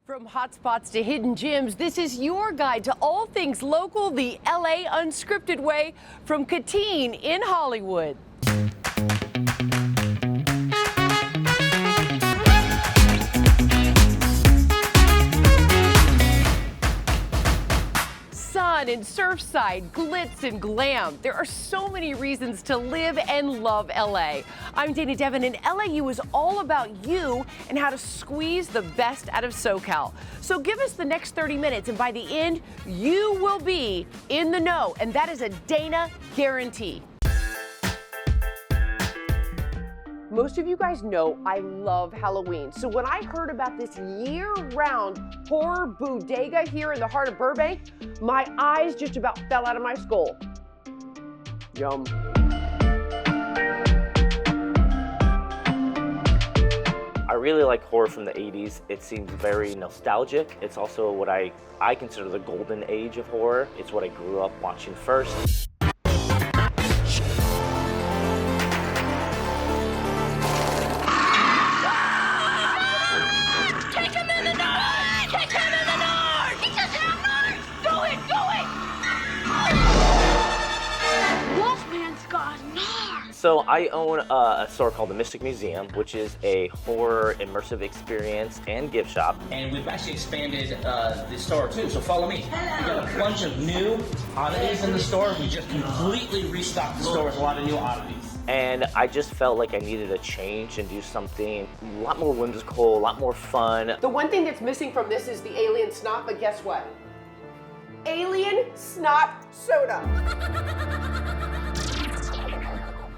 From hotspots to hidden gems, this is your guide to all things local, the LA Unscripted way from Katine in Hollywood. Sun and Surfside, glitz and glam. There are so many reasons to live and love LA. I'm Dana Devin, and LAU is all about you and how to squeeze the best out of SoCal. So give us the next 30 minutes, and by the end, you will be in the know, and that is a Dana guarantee. Most of you guys know I love Halloween. So when I heard about this year-round horror bodega here in the heart of Burbank, my eyes just about fell out of my skull. Yum. I really like horror from the 80s. It seems very nostalgic. It's also what I consider the golden age of horror. It's what I grew up watching first. So I own a store called the Mystic Museum, which is a horror immersive experience and gift shop. And we've actually expanded the store too, so follow me. We got a bunch of new oddities in the store. We just completely restocked the store with a lot of new oddities. And I just felt like I needed a change and do something a lot more whimsical, a lot more fun. The one thing that's missing from this is the alien snot, but guess what? Alien snot soda.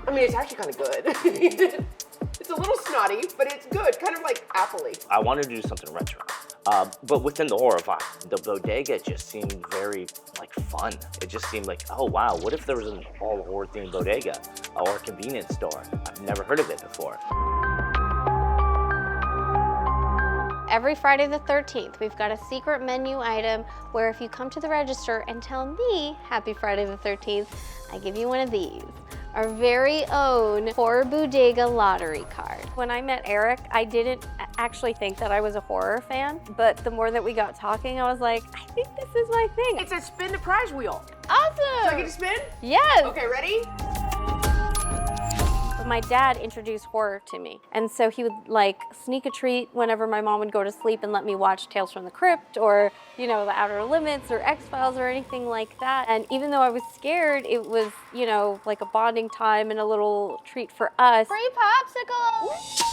I mean, it's actually kind of good. It's a little snotty, but it's good, kind of like apple-y. I wanted to do something retro, but within the horror vibe. The bodega just seemed very like fun. It just seemed like, oh wow, what if there was an all horror themed bodega or a convenience store? I've never heard of it before. Every Friday the 13th, we've got a secret menu item where if you come to the register and tell me Happy Friday the 13th, I give you one of these. Our very own Horror Bodega lottery card. When I met Eric, I didn't actually think that I was a horror fan, but the more that we got talking, I was like, I think this is my thing. It's a spin the prize wheel. Awesome! So I get to spin? Yes! Okay, ready? My dad introduced horror to me, and so he would like sneak a treat whenever my mom would go to sleep and let me watch Tales from the Crypt or, you know, The Outer Limits or X-Files or anything like that. And even though I was scared, it was, you know, like a bonding time and a little treat for us. Free popsicles!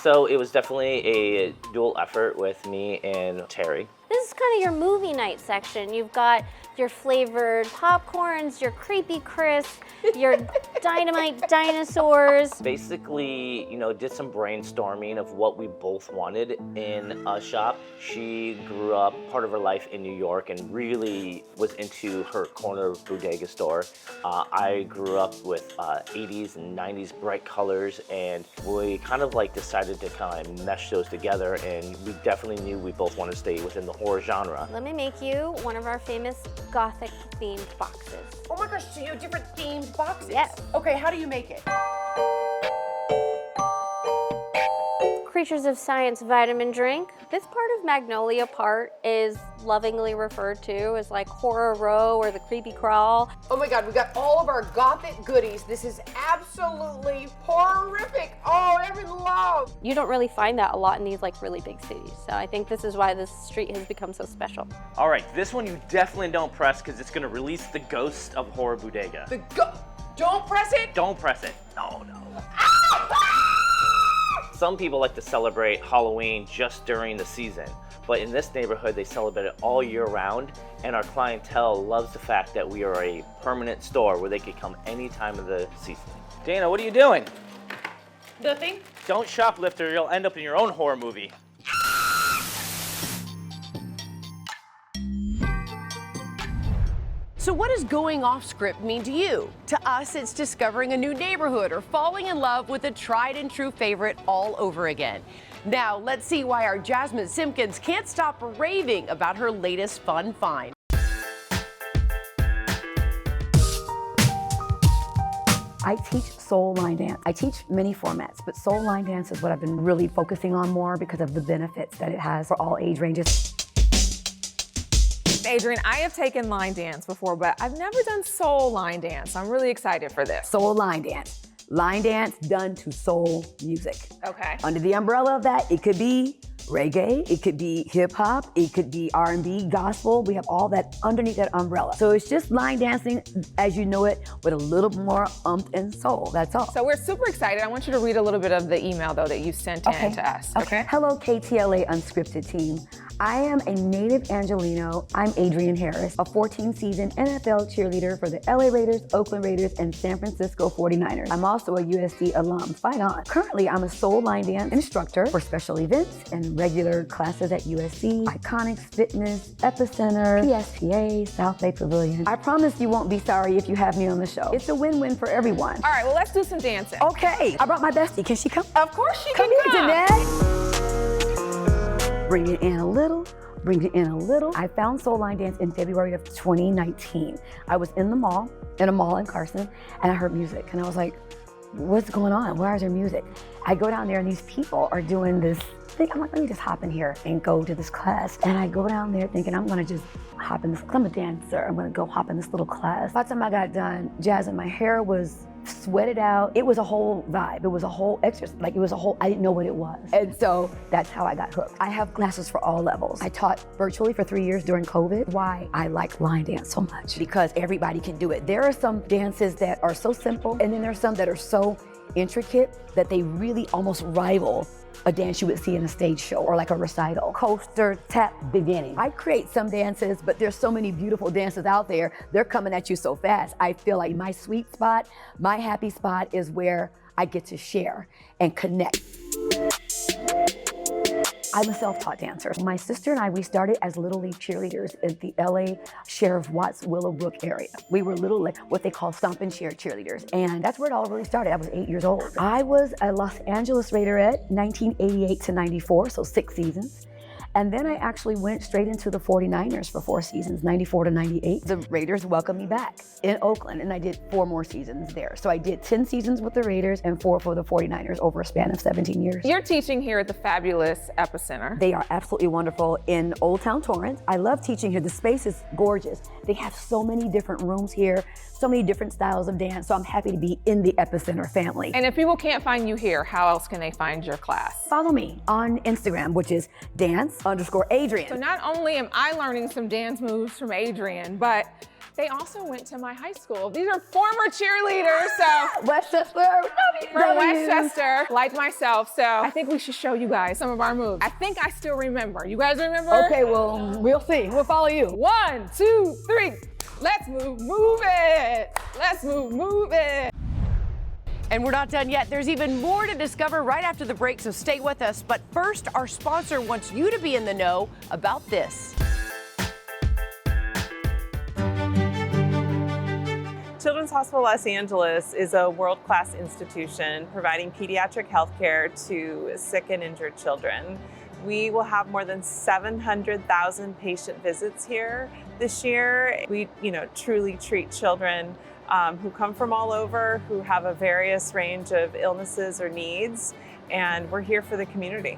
So it was definitely a dual effort with me and Terry. This is kind of your movie night section. You've got your flavored popcorns, your creepy crisp, your dynamite dinosaurs. Basically, you know, did some brainstorming of what we both wanted in a shop. She grew up part of her life in New York and really was into her corner bodega store. I grew up with 80s and 90s bright colors, and we kind of like decided to kind of mesh those together, and we definitely knew we both wanted to stay within the horror genre. Let me make you one of our famous Gothic themed boxes. Oh my gosh, so you have different themed boxes? Yes. Okay, how do you make it? Creatures of Science vitamin drink. This part of Magnolia part is lovingly referred to as like Horror Row or the Creepy Crawl. Oh my God, we got all of our Gothic goodies. This is absolutely horrific. Oh, I'm in love. You don't really find that a lot in these like really big cities. So I think this is why this street has become so special. All right, this one you definitely don't press because it's gonna release the ghost of Horror Bodega. Don't press it? Don't press it. No. Some people like to celebrate Halloween just during the season, but in this neighborhood, they celebrate it all year round, and our clientele loves the fact that we are a permanent store where they could come any time of the season. Dana, what are you doing? Nothing. Don't shoplift or you'll end up in your own horror movie. So what does going off script mean to you? To us, it's discovering a new neighborhood or falling in love with a tried and true favorite all over again. Now, let's see why our Jasmine Simpkins can't stop raving about her latest fun find. I teach soul line dance. I teach many formats, but soul line dance is what I've been really focusing on more because of the benefits that it has for all age ranges. Adrian, I have taken line dance before, but I've never done soul line dance. I'm really excited for this. Soul line dance. Line dance done to soul music. Okay. Under the umbrella of that, it could be reggae, it could be hip hop, it could be R&B, gospel. We have all that underneath that umbrella. So it's just line dancing as you know it with a little more and soul, that's all. So we're super excited. I want you to read a little bit of the email though that you sent in to us. Okay. Hello KTLA Unscripted team. I am a native Angelino. I'm Adrian Harris, a 14-season NFL cheerleader for the LA Raiders, Oakland Raiders, and San Francisco 49ers. I'm also a USC alum. Fight on. Currently, I'm a soul line dance instructor for special events and regular classes at USC, Iconics Fitness, Epicenter, PSPA, South Bay Pavilion. I promise you won't be sorry if you have me on the show. It's a win-win for everyone. All right, well, let's do some dancing. Okay, I brought my bestie. Can she come? Of course she Come can here, come. Jeanette. Bring it in a little, bring it in a little. I found Soul Line Dance in February of 2019. I was in a mall in Carson, and I heard music, and I was like, what's going on? Why is there music? I go down there, and these people are doing this thing. I'm like, let me just hop in here and go to this class. And I go down there thinking I'm gonna just hop in this, I'm a dancer, I'm gonna go hop in this little class. By the time I got done, jazzing, my hair was sweated out. It was a whole vibe. It was a whole exercise. Like it was a whole, I didn't know what it was. And so that's how I got hooked. I have classes for all levels. I taught virtually for 3 years during COVID. Why I like line dance so much, because everybody can do it. There are some dances that are so simple, and then there's some that are so intricate that they really almost rival a dance you would see in a stage show or like a recital. Coaster, tap, beginning. I create some dances, but there's so many beautiful dances out there. They're coming at you so fast. I feel like my sweet spot, my happy spot is where I get to share and connect. I'm a self-taught dancer. My sister and I, we started as Little League cheerleaders at the LA Sheriff Watts Willowbrook area. We were little, like what they call stomp and cheer cheerleaders. And that's where it all really started. I was 8 years old. I was a Los Angeles Raiderette, 1988 to 94, so 6 seasons. And then I actually went straight into the 49ers for 4 seasons, 94 to 98. The Raiders welcomed me back in Oakland, and I did 4 more seasons there. So I did 10 seasons with the Raiders and 4 for the 49ers over a span of 17 years. You're teaching here at the fabulous Epicenter. They are absolutely wonderful in Old Town Torrance. I love teaching here. The space is gorgeous. They have so many different rooms here, so many different styles of dance. So I'm happy to be in the Epicenter family. And if people can't find you here, how else can they find your class? Follow me on Instagram, which is dance_Adrian. So not only am I learning some dance moves from Adrian, but they also went to my high school. These are former cheerleaders, so Westchester, from Westchester, like myself. So I think we should show you guys some of our moves. I think I still remember. You guys remember? Okay, well, we'll see. We'll follow you. 1, 2, 3. Let's move it. Let's move it. And we're not done yet. There's even more to discover right after the break, so stay with us. But first, our sponsor wants you to be in the know about this. Children's Hospital Los Angeles is a world-class institution providing pediatric health care to sick and injured children. We will have more than 700,000 patient visits here this year. We, truly treat children who come from all over, who have a various range of illnesses or needs, and we're here for the community.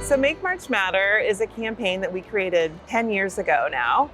So Make March Matter is a campaign that we created 10 years ago now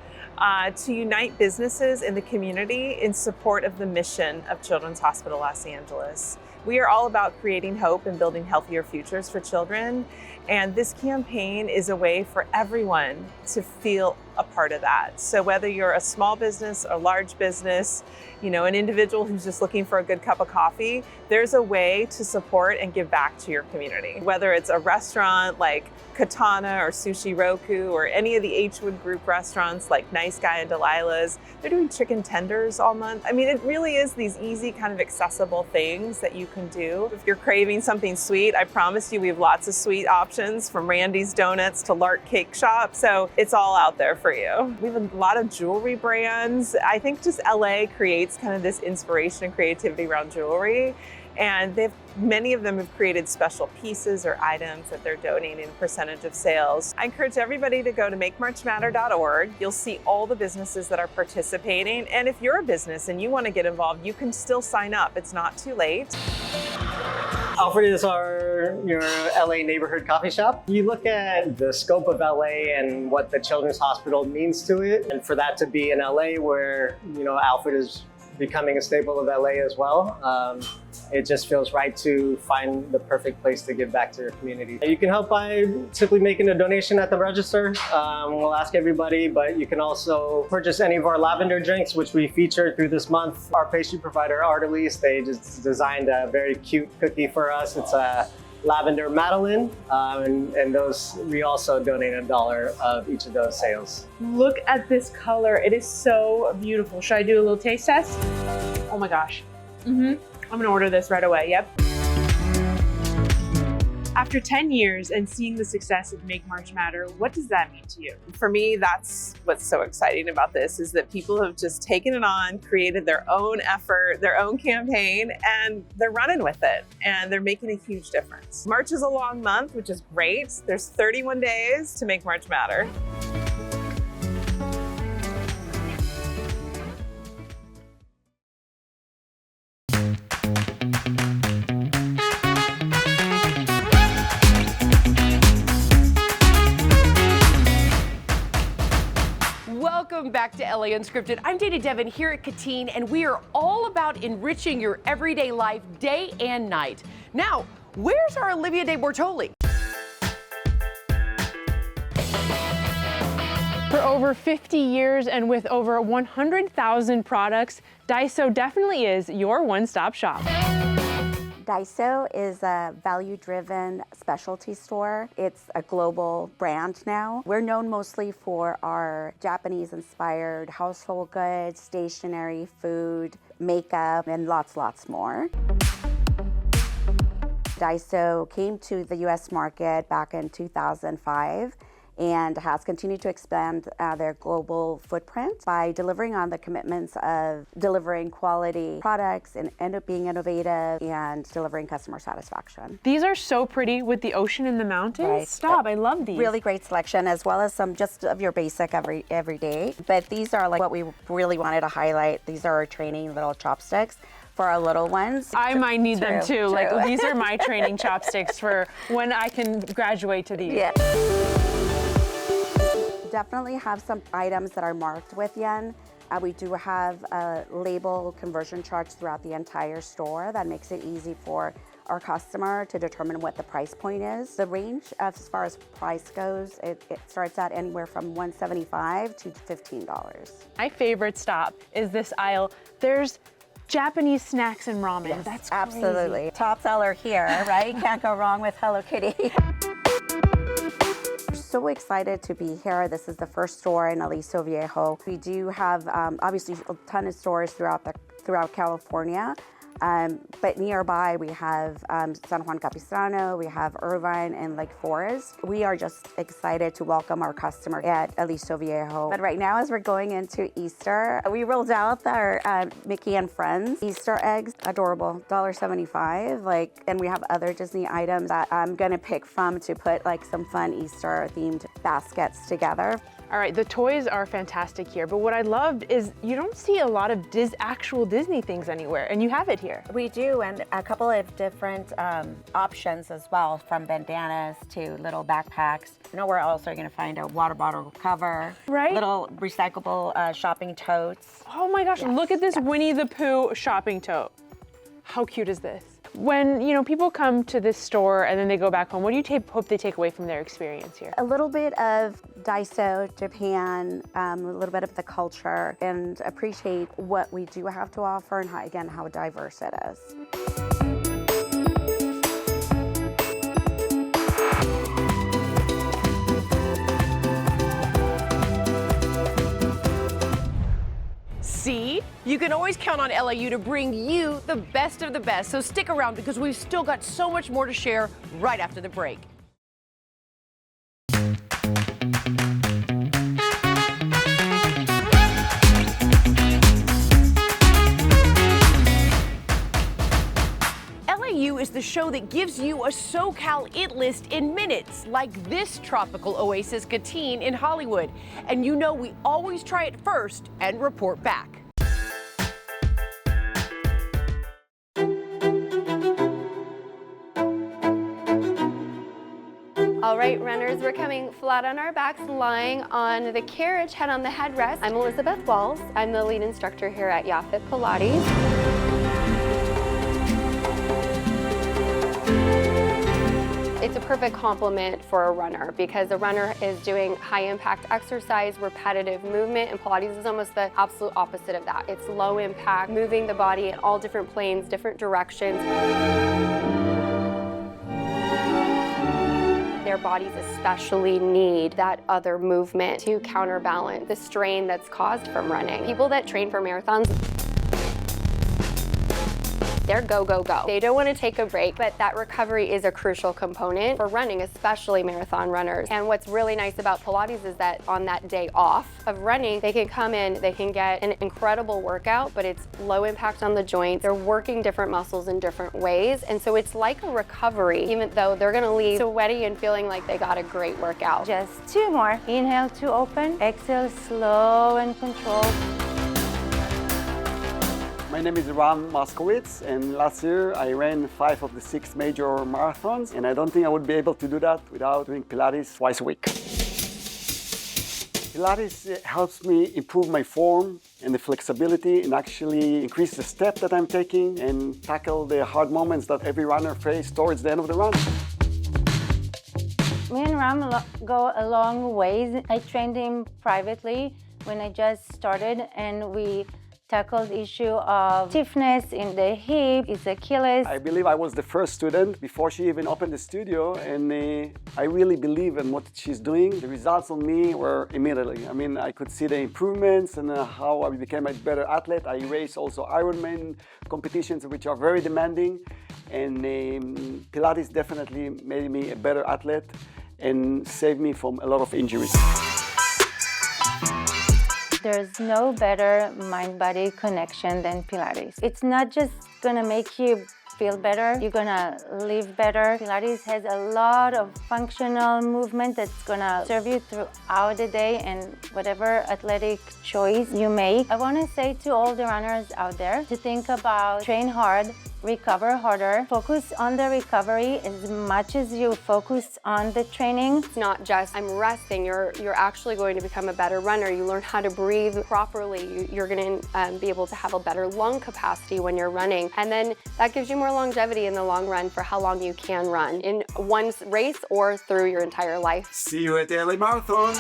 to unite businesses in the community in support of the mission of Children's Hospital Los Angeles. We are all about creating hope and building healthier futures for children, and this campaign is a way for everyone to feel a part of that. So whether you're a small business or large business, an individual who's just looking for a good cup of coffee, there's a way to support and give back to your community. Whether it's a restaurant like Katana or Sushi Roku or any of the H-Wood Group restaurants like Nice Guy and Delilah's, they're doing chicken tenders all month. I mean, it really is these easy kind of accessible things that you can do. If you're craving something sweet, I promise you we have lots of sweet options from Randy's Donuts to Lark Cake Shop. So it's all out there for you. We have a lot of jewelry brands. I think just LA creates kind of this inspiration and creativity around jewelry. And many of them have created special pieces or items that they're donating a percentage of sales. I encourage everybody to go to makemarchmatter.org. You'll see all the businesses that are participating. And if you're a business and you want to get involved, you can still sign up. It's not too late. Alfred is your LA neighborhood coffee shop. You look at the scope of LA and what the Children's Hospital means to it, and for that to be in LA where, Alfred is becoming a staple of LA as well, it just feels right to find the perfect place to give back to your community. You can help by simply making a donation at the register. We'll ask everybody, but you can also purchase any of our lavender drinks, which we feature through this month. Our pastry provider, Artelise, they just designed a very cute cookie for us. It's a lavender Madeline, and those, we also donate $1 of each of those sales. Look at this color. It is so beautiful. Should I do a little taste test? Oh my gosh. I'm gonna order this right away, yep. After 10 years and seeing the success of Make March Matter, what does that mean to you? For me, that's what's so exciting about this, is that people have just taken it on, created their own effort, their own campaign, and they're running with it, and they're making a huge difference. March is a long month, which is great. There's 31 days to make March Matter. Welcome back to LA Unscripted. I'm Dana Devin here at Katine, and we are all about enriching your everyday life day and night. Now, where's our Olivia de Bortoli? For over 50 years and with over 100,000 products, Daiso definitely is your one-stop shop. Daiso is a value-driven specialty store. It's a global brand now. We're known mostly for our Japanese-inspired household goods, stationery, food, makeup, and lots more. Daiso came to the U.S. market back in 2005 and has continued to expand their global footprint by delivering on the commitments of delivering quality products and being innovative and delivering customer satisfaction. These are so pretty with the ocean and the mountains. Right. Stop, I love these. Really great selection, as well as some just of your basic every day. But these are like what we really wanted to highlight. These are our training little chopsticks for our little ones. I might need them too. True. Like, these are my training chopsticks for when I can graduate to these. Yeah. Definitely have some items that are marked with yen. We do have label conversion charts throughout the entire store that makes it easy for our customer to determine what the price point is. The range as far as price goes, it starts at anywhere from $175 to $15. My favorite stop is this aisle. There's Japanese snacks and ramen. Yes, that's absolutely. Crazy. Top seller here, right? Can't go wrong with Hello Kitty. So excited to be here. This is the first store in Aliso Viejo. We do have obviously a ton of stores throughout California, but nearby we have San Juan Capistrano, we have Irvine and Lake Forest. We are just excited to welcome our customer at Aliso Viejo. But right now, as we're going into Easter, we rolled out our Mickey and Friends Easter eggs. Adorable, $1.75. And we have other Disney items that I'm gonna pick from to put some fun Easter themed baskets together. All right, the toys are fantastic here, but what I loved is you don't see a lot of actual Disney things anywhere, and you have it here. We do, and a couple of different options as well, from bandanas to little backpacks. We're also going to find a water bottle cover, right? Little recyclable shopping totes. Oh my gosh, look at this Winnie the Pooh shopping tote. How cute is this? When people come to this store and then they go back home, what do you hope they take away from their experience here? A little bit of Daiso, Japan, a little bit of the culture, and appreciate what we do have to offer and how diverse it is. See? You can always count on LAU to bring you the best of the best. So stick around because we've still got so much more to share right after the break. LAU is the show that gives you a SoCal It list in minutes, like this tropical oasis Gatine in Hollywood. And you know we always try it first and report back. All right, runners, we're coming flat on our backs, lying on the carriage, head on the headrest. I'm Elizabeth Walls. I'm the lead instructor here at Yafit Pilates. It's a perfect complement for a runner because a runner is doing high impact exercise, repetitive movement, and Pilates is almost the absolute opposite of that. It's low impact, moving the body in all different planes, different directions. Their bodies especially need that other movement to counterbalance the strain that's caused from running. People that train for marathons, they're go, go, go. They don't want to take a break, but that recovery is a crucial component for running, especially marathon runners. And what's really nice about Pilates is that on that day off of running, they can come in, they can get an incredible workout, but it's low impact on the joints. They're working different muscles in different ways. And so it's like a recovery, even though they're gonna leave sweaty and feeling like they got a great workout. Just 2 more. Inhale to open, exhale slow and controlled. My name is Ram Moskowitz, and last year I ran 5 of the 6 major marathons, and I don't think I would be able to do that without doing Pilates twice a week. Pilates helps me improve my form and the flexibility and actually increase the step that I'm taking and tackle the hard moments that every runner faces towards the end of the run. Me and Ram go a long ways. I trained him privately when I just started, and we tackled the issue of stiffness in the hip, his Achilles. I believe I was the first student before she even opened the studio, and I really believe in what she's doing. The results on me were immediately. I mean, I could see the improvements and how I became a better athlete. I raced also Ironman competitions, which are very demanding, and Pilates definitely made me a better athlete and saved me from a lot of injuries. There's no better mind-body connection than Pilates. It's not just gonna make you feel better, you're gonna live better. Pilates has a lot of functional movement that's gonna serve you throughout the day and whatever athletic choice you make. I wanna say to all the runners out there to think about train hard, recover harder, focus on the recovery as much as you focus on the training. It's not just I'm resting, you're actually going to become a better runner. You learn how to breathe properly. You're going to be able to have a better lung capacity when you're running. And then that gives you more longevity in the long run for how long you can run in one race or through your entire life. See you at the LA Marathon.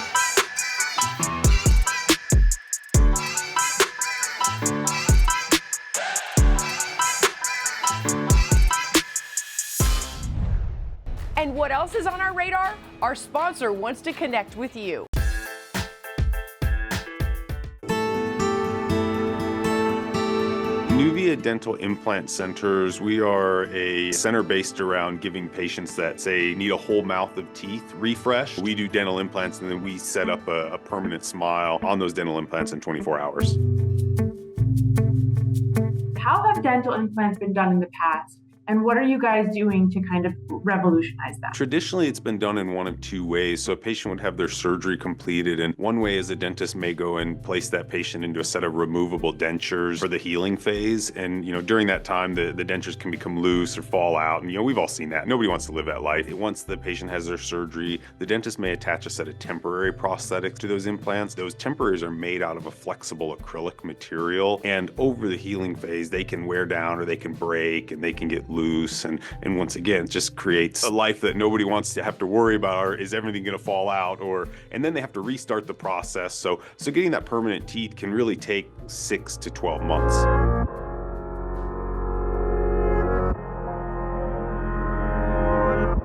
And what else is on our radar? Our sponsor wants to connect with you. Nuvia Dental Implant Centers, we are a center based around giving patients that, say, need a whole mouth of teeth refresh. We do dental implants, and then we set up a permanent smile on those dental implants in 24 hours. How have dental implants been done in the past? And what are you guys doing to kind of revolutionize that? Traditionally, it's been done in one of 2 ways. So a patient would have their surgery completed, and one way is a dentist may go and place that patient into a set of removable dentures for the healing phase. And, during that time, the dentures can become loose or fall out. And, we've all seen that. Nobody wants to live that life. Once the patient has their surgery, the dentist may attach a set of temporary prosthetics to those implants. Those temporaries are made out of a flexible acrylic material. And over the healing phase, they can wear down or they can break and they can get loose, and once again, it just creates a life that nobody wants to have to worry about, or is everything going to fall out, and then they have to restart the process. So getting that permanent teeth can really take 6 to 12 months.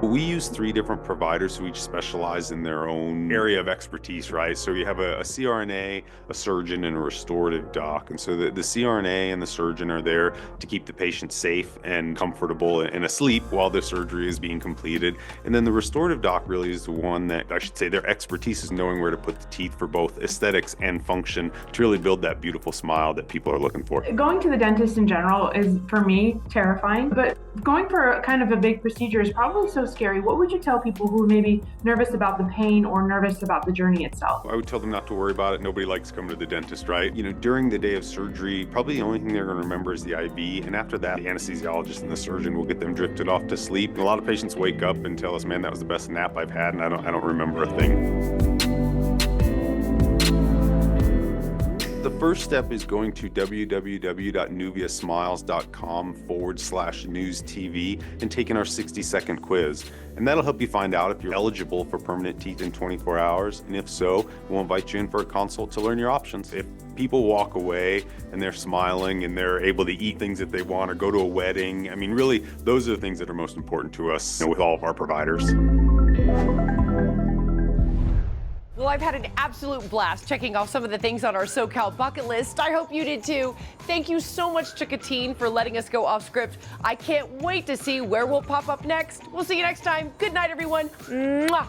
We use 3 different providers who each specialize in their own area of expertise, right? So you have a CRNA, a surgeon, and a restorative doc. And so the CRNA and the surgeon are there to keep the patient safe and comfortable and asleep while the surgery is being completed. And then the restorative doc really is the one that, I should say, their expertise is knowing where to put the teeth for both aesthetics and function to really build that beautiful smile that people are looking for. Going to the dentist in general is, for me, terrifying, but going for kind of a big procedure is probably so scary. What would you tell people who may be nervous about the pain or nervous about the journey itself? I would tell them not to worry about it. Nobody likes coming to the dentist, right? You know, during the day of surgery, probably the only thing they're going to remember is the IV. And after that, the anesthesiologist and the surgeon will get them drifted off to sleep. And a lot of patients wake up and tell us, man, that was the best nap I've had, and I don't remember a thing. The first step is going to www.nuviasmiles.com/newstv and taking our 60-second quiz. And that'll help you find out if you're eligible for permanent teeth in 24 hours. And if so, we'll invite you in for a consult to learn your options. If people walk away and they're smiling and they're able to eat things that they want or go to a wedding, I mean, really, those are the things that are most important to us, you know, with all of our providers. Well, I've had an absolute blast checking off some of the things on our SoCal bucket list. I hope you did too. Thank you so much to Katine for letting us go off script. I can't wait to see where we'll pop up next. We'll see you next time. Good night, everyone. Mwah.